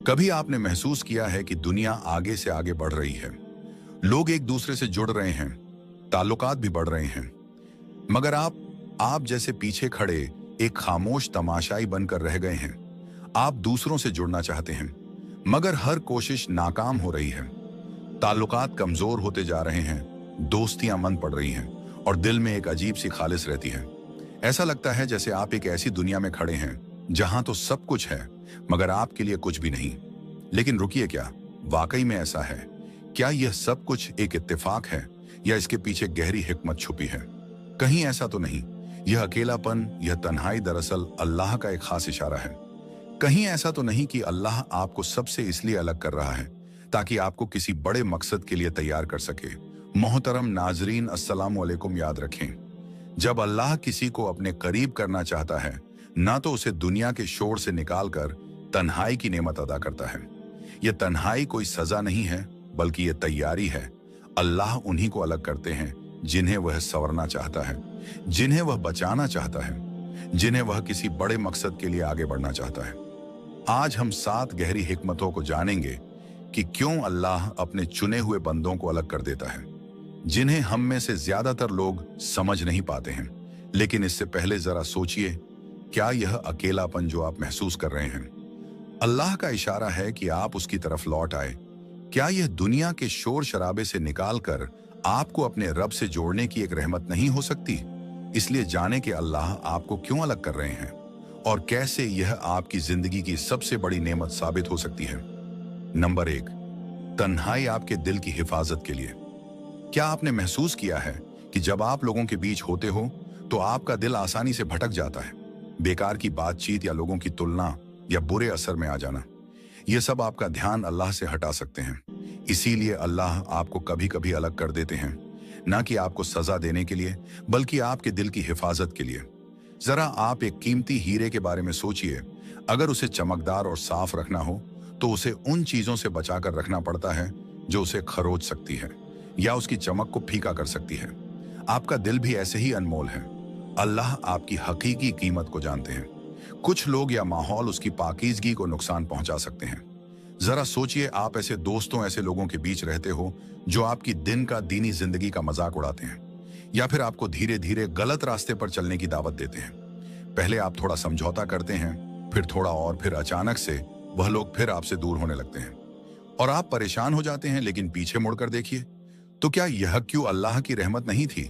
कभी आपने महसूस किया है कि दुनिया आगे से आगे बढ़ रही है, लोग एक दूसरे से जुड़ रहे हैं, ताल्लुकात भी बढ़ रहे हैं, मगर आप जैसे पीछे खड़े एक खामोश तमाशाई बनकर रह गए हैं। आप दूसरों से जुड़ना चाहते हैं, मगर हर कोशिश नाकाम हो रही है। ताल्लुकात कमजोर होते जा रहे हैं, दोस्तियां मंद पड़ रही हैं और दिल में एक अजीब सी खालिश रहती है। ऐसा लगता है जैसे आप एक ऐसी दुनिया में खड़े हैं जहां तो सब कुछ है, मगर आपके लिए कुछ भी नहीं। लेकिन रुकिए, क्या वाकई में ऐसा है? क्या यह सब कुछ एक इत्तेफाक है या इसके पीछे गहरी हिकमत छुपी है? कहीं ऐसा तो नहीं, यह अकेलापन, यह तन्हाई दरअसल अल्लाह का एक खास इशारा है। कहीं ऐसा तो नहीं कि अल्लाह आपको सबसे इसलिए अलग कर रहा है ताकि आपको किसी बड़े मकसद के लिए तैयार कर सके? मोहतरम नाजरीन, अस्सलाम वालेकुम। याद रखें, जब अल्लाह किसी को अपने करीब करना चाहता है, ना तो उसे दुनिया के शोर से निकालकर तन्हाई की नेमत अदा करता है। यह तन्हाई कोई सजा नहीं है, बल्कि यह तैयारी है। अल्लाह उन्हीं को अलग करते हैं जिन्हें वह संवरना चाहता है, जिन्हें वह बचाना चाहता है, जिन्हें वह किसी बड़े मकसद के लिए आगे बढ़ना चाहता है। आज हम 7 गहरी हिकमतों को जानेंगे कि क्यों अल्लाह अपने चुने हुए बंदों को अलग कर देता है, जिन्हें हम में से ज्यादातर लोग समझ नहीं पाते हैं। लेकिन इससे पहले जरा सोचिए, क्या यह अकेलापन जो आप महसूस कर रहे हैं, अल्लाह का इशारा है कि आप उसकी तरफ लौट आए? क्या यह दुनिया के शोर शराबे से निकालकर आपको अपने रब से जोड़ने की एक रहमत नहीं हो सकती? इसलिए जाने कि अल्लाह आपको क्यों अलग कर रहे हैं और कैसे यह आपकी जिंदगी की सबसे बड़ी नेमत साबित हो सकती है। नंबर 1, तन्हाई आपके दिल की हिफाजत के लिए। क्या आपने महसूस किया है कि जब आप लोगों के बीच होते हो तो आपका दिल आसानी से भटक जाता है? बेकार की बातचीत या लोगों की तुलना या बुरे असर में आ जाना, यह सब आपका ध्यान अल्लाह से हटा सकते हैं। इसीलिए अल्लाह आपको कभी कभी अलग कर देते हैं, ना कि आपको सजा देने के लिए, बल्कि आपके दिल की हिफाजत के लिए। जरा आप एक कीमती हीरे के बारे में सोचिए। अगर उसे चमकदार और साफ रखना हो तो उसे उन चीजों से बचाकर रखना पड़ता है जो उसे खरोच सकती है या उसकी चमक को फीका कर सकती है। आपका दिल भी ऐसे ही अनमोल है। अल्लाह आपकी हकीकी कीमत को जानते हैं। कुछ लोग या माहौल उसकी पाकीज़गी को नुकसान पहुंचा सकते हैं। जरा सोचिए, आप ऐसे दोस्तों, ऐसे लोगों के बीच रहते हो जो आपकी दिन का दीनी जिंदगी का मजाक उड़ाते हैं या फिर आपको धीरे धीरे गलत रास्ते पर चलने की दावत देते हैं। पहले आप थोड़ा समझौता करते हैं, फिर थोड़ा और फिर अचानक से वह लोग फिर आपसे दूर होने लगते हैं और आप परेशान हो जाते हैं। लेकिन पीछे मुड़कर देखिए, तो क्या यह क्यों अल्लाह की रहमत नहीं थी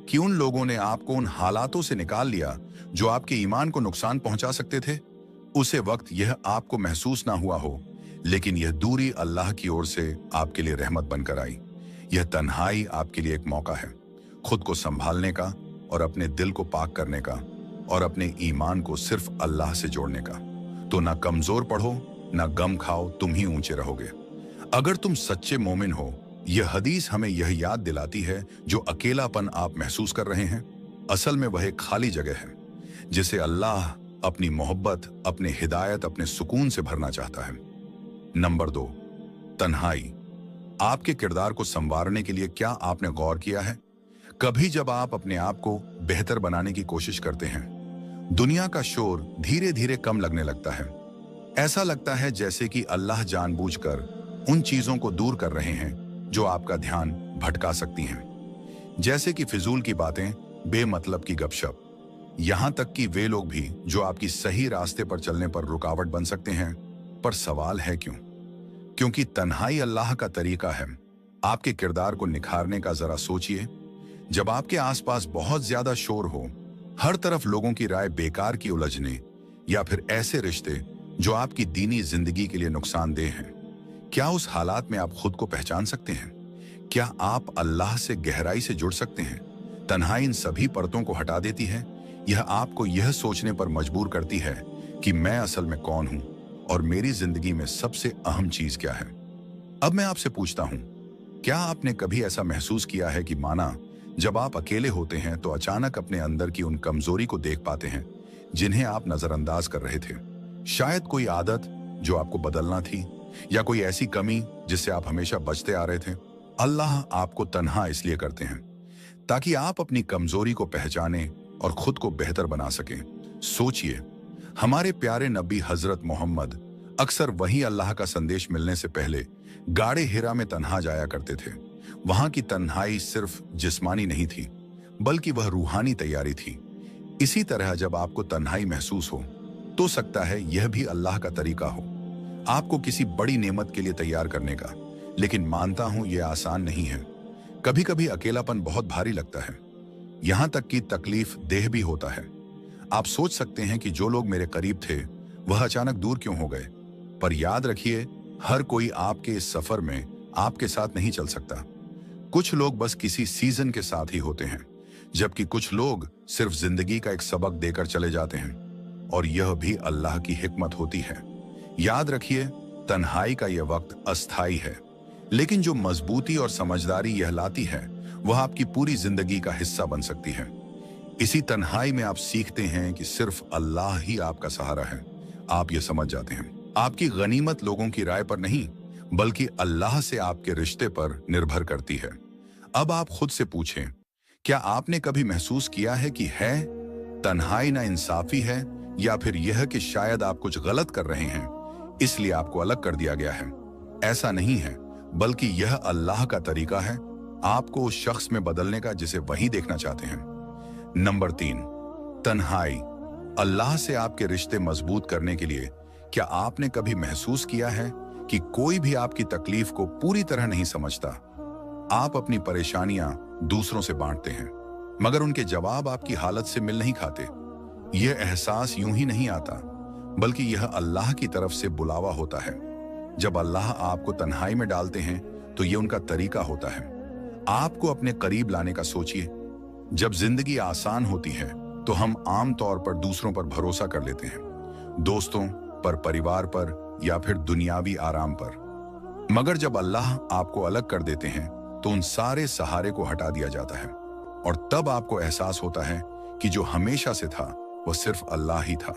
कि उन लोगों ने आपको उन हालातों से निकाल लिया जो आपके ईमान को नुकसान पहुंचा सकते थे? उसे वक्त यह आपको महसूस ना हुआ हो, लेकिन यह दूरी अल्लाह की ओर से आपके लिए रहमत बनकर आई। यह तन्हाई आपके लिए एक मौका है खुद को संभालने का और अपने दिल को पाक करने का और अपने ईमान को सिर्फ अल्लाह से जोड़ने का। तो ना कमजोर पढ़ो, ना गम खाओ, तुम ही ऊंचे रहोगे। अगर तुम सच्चे मोमिन हो, यह हदीस हमें यह याद दिलाती है, जो अकेलापन आप महसूस कर रहे हैं, असल में वह एक खाली जगह है जिसे अल्लाह अपनी मोहब्बत, अपने हिदायत, अपने सुकून से भरना चाहता है। नंबर 2, तन्हाई आपके किरदार को संवारने के लिए। क्या आपने गौर किया है, कभी जब आप अपने आप को बेहतर बनाने की कोशिश करते हैं, दुनिया का शोर धीरे धीरे कम लगने लगता है। ऐसा लगता है जैसे कि अल्लाह जानबूझकर उन चीजों को दूर कर रहे हैं जो आपका ध्यान भटका सकती हैं, जैसे कि फिजूल की बातें, बेमतलब की गपशप, यहां तक कि वे लोग भी जो आपकी सही रास्ते पर चलने पर रुकावट बन सकते हैं। पर सवाल है क्यों? क्योंकि तन्हाई अल्लाह का तरीका है आपके किरदार को निखारने का। जरा सोचिए, जब आपके आसपास बहुत ज्यादा शोर हो, हर तरफ लोगों की राय बेकार की उलझने, या फिर ऐसे रिश्ते जो आपकी दीनी जिंदगी के लिए नुकसानदेह हैं, क्या उस हालात में आप खुद को पहचान सकते हैं? क्या आप अल्लाह से गहराई से जुड़ सकते हैं? तन्हाई इन सभी परतों को हटा देती है। यह आपको यह सोचने पर मजबूर करती है कि मैं असल में कौन हूं और मेरी जिंदगी में सबसे अहम चीज क्या है। अब मैं आपसे पूछता हूं, क्या आपने कभी ऐसा महसूस किया है कि माना जब आप अकेले होते हैं तो अचानक अपने अंदर की उन कमजोरी को देख पाते हैं जिन्हें आप नजरअंदाज कर रहे थे? शायद कोई आदत जो आपको बदलना थी, या कोई ऐसी कमी जिससे आप हमेशा बचते आ रहे थे। अल्लाह आपको तन्हा इसलिए करते हैं ताकि आप अपनी कमजोरी को पहचाने और खुद को बेहतर बना सकें। सोचिए, हमारे प्यारे नबी हजरत मोहम्मद अक्सर वही अल्लाह का संदेश मिलने से पहले गाढ़े हिरा में तन्हा जाया करते थे। वहां की तन्हाई सिर्फ जिस्मानी नहीं थी, बल्कि वह रूहानी तैयारी थी। इसी तरह जब आपको तन्हाई महसूस हो, तो सकता है यह भी अल्लाह का तरीका हो, आपको किसी बड़ी नेमत के लिए तैयार करने का। लेकिन मानता हूं यह आसान नहीं है। कभी कभी अकेलापन बहुत भारी लगता है, यहां तक कि तकलीफ देह भी होता है। आप सोच सकते हैं कि जो लोग मेरे करीब थे वह अचानक दूर क्यों हो गए। पर याद रखिए, हर कोई आपके इस सफर में आपके साथ नहीं चल सकता। कुछ लोग बस किसी सीजन के साथ ही होते हैं, जबकि कुछ लोग सिर्फ जिंदगी का एक सबक देकर चले जाते हैं, और यह भी अल्लाह की हिकमत होती है। याद रखिए, तन्हाई का यह वक्त अस्थाई है, लेकिन जो मजबूती और समझदारी यह लाती है वह आपकी पूरी जिंदगी का हिस्सा बन सकती है। इसी तन्हाई में आप सीखते हैं कि सिर्फ अल्लाह ही आपका सहारा है। आप ये समझ जाते हैं आपकी गनीमत लोगों की राय पर नहीं, बल्कि अल्लाह से आपके रिश्ते पर निर्भर करती है। अब आप खुद से पूछें, क्या आपने कभी महसूस किया है कि तन्हाई ना इंसाफी है, या फिर यह कि शायद आप कुछ गलत कर रहे हैं इसलिए आपको अलग कर दिया गया है? ऐसा नहीं है, बल्कि यह अल्लाह का तरीका है आपको उस शख्स में बदलने का जिसे वही देखना चाहते हैं। नंबर 3, तन्हाई अल्लाह से आपके रिश्ते मजबूत करने के लिए। क्या आपने कभी महसूस किया है कि कोई भी आपकी तकलीफ को पूरी तरह नहीं समझता? आप अपनी परेशानियां दूसरों से बांटते हैं, मगर उनके जवाब आपकी हालत से मिल नहीं खाते। यह एहसास यूं ही नहीं आता, बल्कि यह अल्लाह की तरफ से बुलावा होता है। जब अल्लाह आपको तन्हाई में डालते हैं तो यह उनका तरीका होता है आपको अपने करीब लाने का। सोचिए, जब जिंदगी आसान होती है तो हम आम तौर पर दूसरों पर भरोसा कर लेते हैं, दोस्तों पर, परिवार पर, या फिर दुनियावी आराम पर। मगर जब अल्लाह आपको अलग कर देते हैं तो उन सारे सहारे को हटा दिया जाता है, और तब आपको एहसास होता है कि जो हमेशा से था वह सिर्फ अल्लाह ही था।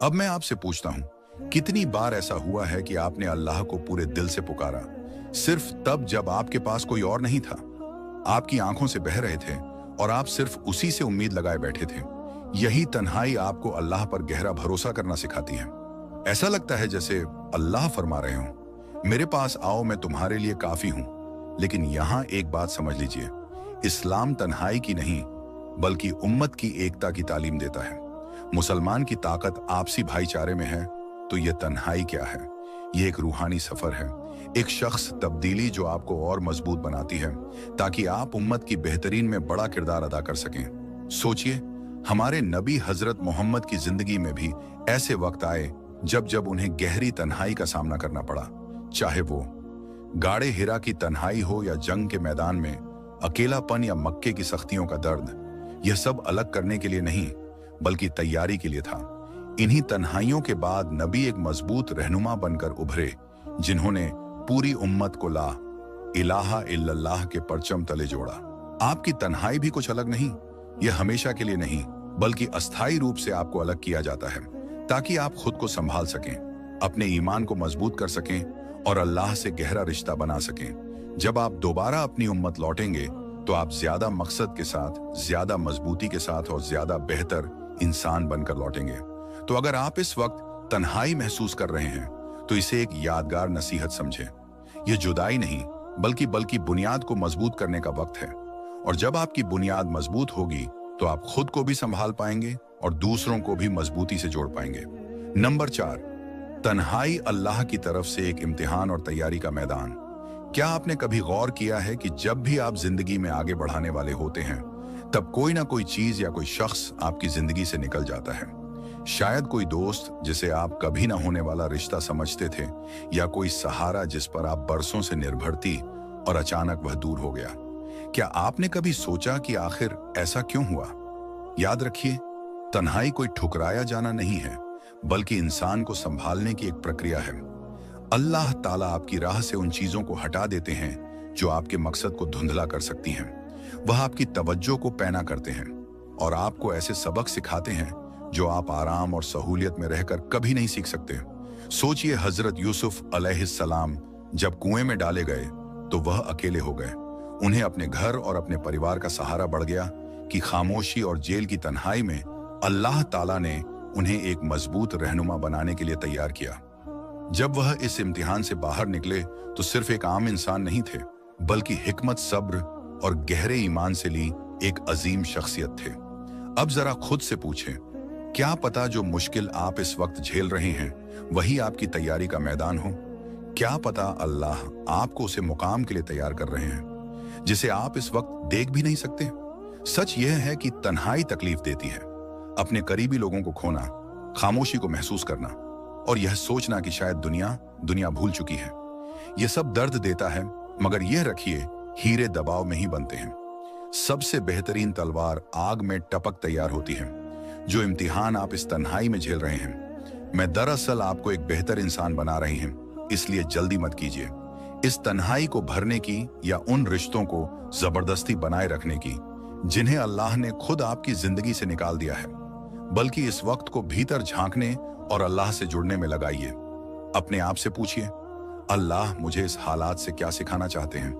अब मैं आपसे पूछता हूं, कितनी बार ऐसा हुआ है कि आपने अल्लाह को पूरे दिल से पुकारा, सिर्फ तब जब आपके पास कोई और नहीं था? आपकी आंखों से बह रहे थे और आप सिर्फ उसी से उम्मीद लगाए बैठे थे। यही तन्हाई आपको अल्लाह पर गहरा भरोसा करना सिखाती है। ऐसा लगता है जैसे अल्लाह फरमा रहे हो, मेरे पास आओ, मैं तुम्हारे लिए काफी हूं। लेकिन यहां एक बात समझ लीजिए, इस्लाम तन्हाई की नहीं, बल्कि उम्मत की एकता की तालीम देता है। मुसलमान की ताकत आपसी भाईचारे में है, तो यह तन्हाई क्या है? यह एक रूहानी सफर है, एक शख्स तब्दीली जो आपको और मजबूत बनाती है, ताकि आप उम्मत की बेहतरीन में बड़ा किरदार अदा कर सकें। सोचिए, हमारे नबी हजरत मोहम्मद की जिंदगी में भी ऐसे वक्त आए जब जब उन्हें गहरी तन्हाई का सामना करना पड़ा। चाहे वो गाढ़े हिरा की तन्हाई हो, या जंग के मैदान में अकेलापन, या मक्के की सख्तियों का दर्द। यह सब अलग करने के लिए नहीं, बल्कि तैयारी के लिए था। इन्हीं तन्हाइयों के बाद नबी एक मजबूत रहनुमा बनकर उभरे, जिन्होंने पूरी उम्मत को ला इलाहा इल्लल्लाह के परचम तले जोड़ा। आपकी तन्हाई भी कुछ अलग नहीं, यह हमेशा के लिए नहीं, बल्कि अस्थायी रूप से आपको अलग किया जाता है, ताकि आप खुद को संभाल सकें, अपने ईमान को मजबूत कर सकें और अल्लाह से गहरा रिश्ता बना सकें। जब आप दोबारा अपनी उम्मत लौटेंगे तो आप ज्यादा मकसद के साथ, ज्यादा मजबूती के साथ और ज्यादा बेहतर इंसान बनकर लौटेंगे। तो अगर आप इस वक्त तन्हाई महसूस कर रहे हैं तो इसे एक यादगार नसीहत समझें। यह जुदाई नहीं, बल्कि बुनियाद को मजबूत करने का वक्त है। और जब आपकी बुनियाद मजबूत होगी तो आप खुद को भी संभाल पाएंगे और दूसरों को भी मजबूती से जोड़ पाएंगे। नंबर 4, तन्हाई अल्लाह की तरफ से एक इम्तिहान और तैयारी का मैदान। क्या आपने कभी गौर किया है कि जब भी आप जिंदगी में आगे बढ़ाने वाले होते हैं, तब कोई ना कोई चीज या कोई शख्स आपकी जिंदगी से निकल जाता है? शायद कोई दोस्त जिसे आप कभी ना होने वाला रिश्ता समझते थे, या कोई सहारा जिस पर आप बरसों से निर्भर थी और अचानक वह दूर हो गया। क्या आपने कभी सोचा कि आखिर ऐसा क्यों हुआ? याद रखिए, तन्हाई कोई ठुकराया जाना नहीं है, बल्कि इंसान को संभालने की एक प्रक्रिया है। अल्लाह ताला आपकी राह से उन चीजों को हटा देते हैं जो आपके मकसद को धुंधला कर सकती हैं। वह आपकी तवज्जो को पैना करते हैं और आपको ऐसे सबक सिखाते हैं जो आप आराम और सहूलियत में रहकर कभी नहीं सीख सकते। सोचिए, हजरत यूसुफ अलैहिस्सलाम जब कुएं में डाले गए तो वह अकेले हो गए। उन्हें अपने घर और अपने परिवार का सहारा बढ़ गया कि खामोशी और जेल की तन्हाई में अल्लाह ताला ने उन्हें एक मजबूत रहनुमा बनाने के लिए तैयार किया। जब वह इस इम्तिहान से बाहर निकले तो सिर्फ एक आम इंसान नहीं थे, बल्कि हिकमत, सब्र और गहरे ईमान से ली एक अजीम शख्सियत थे। अब जरा खुद से पूछें, क्या पता जो मुश्किल आप इस वक्त झेल रहे हैं वही आपकी तैयारी का मैदान हो? क्या पता अल्लाह आपको उसे मुकाम के लिए तैयार कर रहे हैं जिसे आप इस वक्त देख भी नहीं सकते। सच यह है कि तन्हाई तकलीफ देती है। अपने करीबी लोगों को खोना, खामोशी को महसूस करना और यह सोचना कि शायद दुनिया भूल चुकी है, यह सब दर्द देता है। मगर यह रखिए, हीरे दबाव में ही बनते हैं। सबसे बेहतरीन तलवार आग में टपक तैयार होती है। जो इम्तिहान आप इस तन्हाई में झेल रहे हैं, मैं दरअसल आपको एक बेहतर इंसान बना रही हैं, इसलिए जल्दी मत कीजिए। इस तन्हाई को भरने की या उन रिश्तों को जबरदस्ती बनाए रखने की जिन्हें अल्लाह ने खुद आपकी जिंदगी से निकाल दिया है, बल्कि इस वक्त को भीतर झांकने और अल्लाह से जुड़ने में लगाइए। अपने आप से पूछिए, अल्लाह मुझे इस हालात से क्या सिखाना चाहते हैं?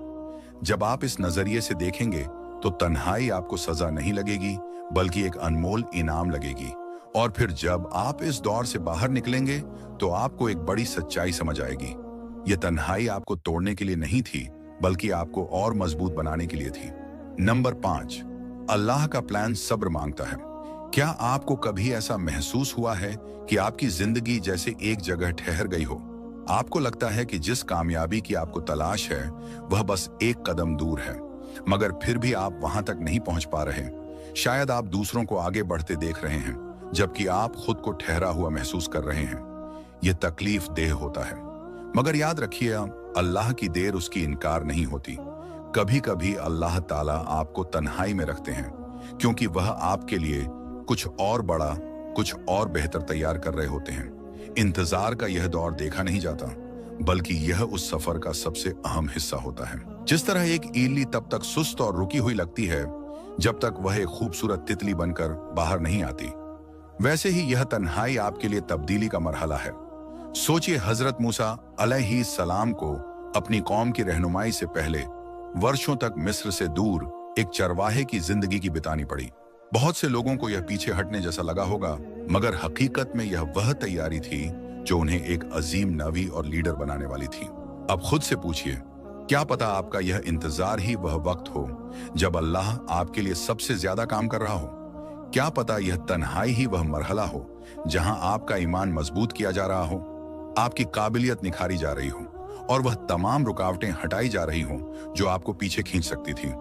जब आप इस नजरिए से देखेंगे तो तन्हाई आपको सजा नहीं लगेगी, बल्कि एक अनमोल इनाम लगेगी। और फिर जब आप इस दौर से बाहर निकलेंगे तो आपको एक बड़ी सच्चाई समझ आएगी। यह तन्हाई आपको तोड़ने के लिए नहीं थी, बल्कि आपको और मजबूत बनाने के लिए थी। नंबर 5, अल्लाह का प्लान सब्र मांगता है। क्या आपको कभी ऐसा महसूस हुआ है कि आपकी जिंदगी जैसे एक जगह ठहर गई हो? आपको लगता है कि जिस कामयाबी की आपको तलाश है वह बस एक कदम दूर है, मगर फिर भी आप वहां तक नहीं पहुंच पा रहे। शायद आप दूसरों को आगे बढ़ते देख रहे हैं, जबकि आप खुद को ठहरा हुआ महसूस कर रहे हैं। यह तकलीफ देह होता है, मगर याद रखिए, अल्लाह की देर उसकी इनकार नहीं होती। कभी कभी अल्लाह ताला आपको तन्हाई में रखते हैं, क्योंकि वह आपके लिए कुछ और बड़ा, कुछ और बेहतर तैयार कर रहे होते हैं। इंतजार का यह दौर देखा नहीं जाता, बल्कि यह उस सफर का सबसे अहम हिस्सा होता है। जिस तरह एक ईली तब तक सुस्त और रुकी हुई लगती है जब तक वह एक खूबसूरत तितली बनकर बाहर नहीं आती, वैसे ही यह तन्हाई आपके लिए तब्दीली का मरहला है। सोचिए, हजरत मूसा अलैहिस्सलाम को अपनी कौम की रहनुमाई से पहले वर्षों तक मिस्र से दूर एक चरवाहे की जिंदगी की बितानी पड़ी। बहुत से लोगों को यह पीछे हटने जैसा लगा होगा, मगर हकीकत में यह वह तैयारी थी जो उन्हें एक अजीम नबी और लीडर बनाने वाली थी। अब खुद से पूछिए, क्या पता आपका यह इंतजार ही वह वक्त हो जब अल्लाह आपके लिए सबसे ज्यादा काम कर रहा हो? क्या पता यह तन्हाई ही वह मरहला हो जहां आपका ईमान मजबूत किया जा रहा हो, आपकी काबिलियत निखारी जा रही हो और वह तमाम रुकावटें हटाई जा रही हो जो आपको पीछे खींच सकती थी।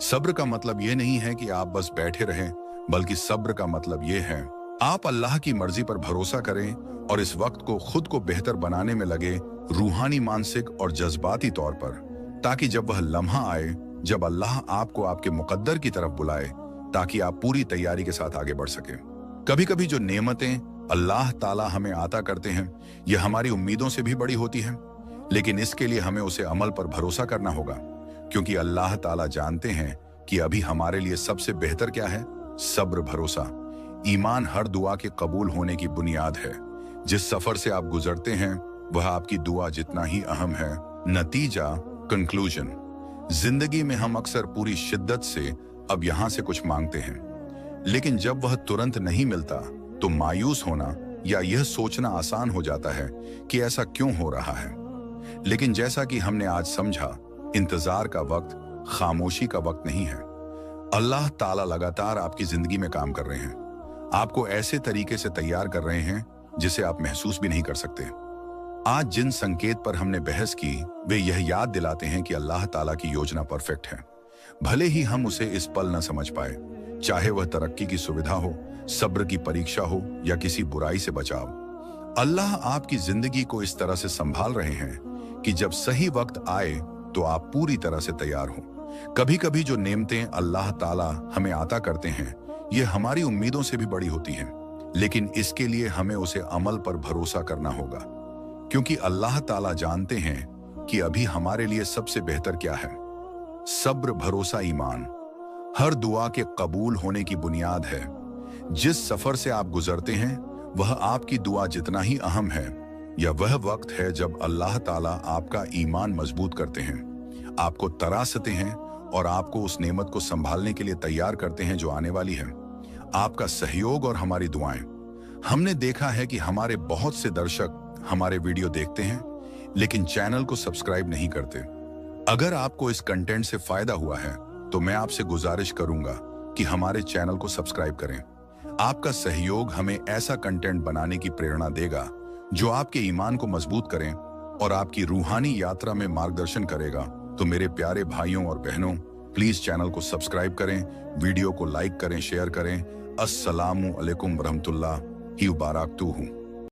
सब्र का मतलब यह नहीं है कि आप बस बैठे रहें, बल्कि सब्र का मतलब यह है आप अल्लाह की मर्जी पर भरोसा करें और इस वक्त को खुद को बेहतर बनाने में लगे, रूहानी, मानसिक और जज्बाती तौर पर, ताकि जब वह लम्हा आए जब अल्लाह आपको आपके मुकद्दर की तरफ बुलाए, ताकि आप पूरी तैयारी के साथ आगे बढ़ सकें। कभी कभी जो नेमतें अल्लाह ताला हमें अता करते हैं, यह हमारी उम्मीदों से भी बड़ी होती हैं, लेकिन इसके लिए हमें उसे अमल पर भरोसा करना होगा, क्योंकि अल्लाह ताला जानते हैं कि अभी हमारे लिए सबसे बेहतर क्या है। सब्र, भरोसा, ईमान हर दुआ के कबूल होने की बुनियाद है। जिस सफर से आप गुजरते हैं वह आपकी दुआ जितना ही अहम है। नतीजा, कंक्लूजन, जिंदगी में हम अक्सर पूरी शिद्दत से अब यहां से कुछ मांगते हैं, लेकिन जब वह तुरंत नहीं मिलता तो मायूस होना या यह सोचना आसान हो जाता है कि ऐसा क्यों हो रहा है। लेकिन जैसा कि हमने आज समझा, इंतजार का वक्त खामोशी का वक्त नहीं है। अल्लाह ताला लगातार आपकी जिंदगी में काम कर रहे हैं, आपको ऐसे तरीके से तैयार कर रहे हैं जिसे आप महसूस भी नहीं कर सकते। आज जिन संकेत पर हमने बहस की वे यह याद दिलाते हैं कि अल्लाह ताला की योजना परफेक्ट है, भले ही हम उसे इस पल न समझ पाए, चाहे वह तरक्की की सुविधा हो, सब्र की परीक्षा हो या किसी बुराई से बचाव। अल्लाह आपकी जिंदगी को इस तरह से संभाल रहे हैं कि जब सही वक्त आए तो आप पूरी तरह से तैयार हो। कभी कभी जो नेमतें अल्लाह ताला हमें अता करते हैं, ये हमारी उम्मीदों से भी बड़ी होती हैं, लेकिन इसके लिए हमें उसे अमल पर भरोसा करना होगा, क्योंकि अल्लाह ताला जानते हैं कि अभी हमारे लिए सबसे बेहतर क्या है। सब्र, भरोसा, ईमान हर दुआ के कबूल होने की बुनियाद है। जिस सफर से आप गुजरते हैं वह आपकी दुआ जितना ही अहम है। यह वह वक्त है जब अल्लाह ताला आपका ईमान मजबूत करते हैं, आपको तरासते हैं और आपको उस नेमत को संभालने के लिए तैयार करते हैं जो आने वाली है। आपका सहयोग और हमारी दुआएं। हमने देखा है कि हमारे बहुत से दर्शक हमारे वीडियो देखते हैं लेकिन चैनल को सब्सक्राइब नहीं करते। अगर आपको इस कंटेंट से फायदा हुआ है तो मैं आपसे गुजारिश करूंगा कि हमारे चैनल को सब्सक्राइब करें। आपका सहयोग हमें ऐसा कंटेंट बनाने की प्रेरणा देगा जो आपके ईमान को मजबूत करें और आपकी रूहानी यात्रा में मार्गदर्शन करेगा। तो मेरे प्यारे भाइयों और बहनों, प्लीज चैनल को सब्सक्राइब करें, वीडियो को लाइक करें, शेयर करें। अस्सलामु अलैकुम रहमतुल्लाहि व बरकातुहू।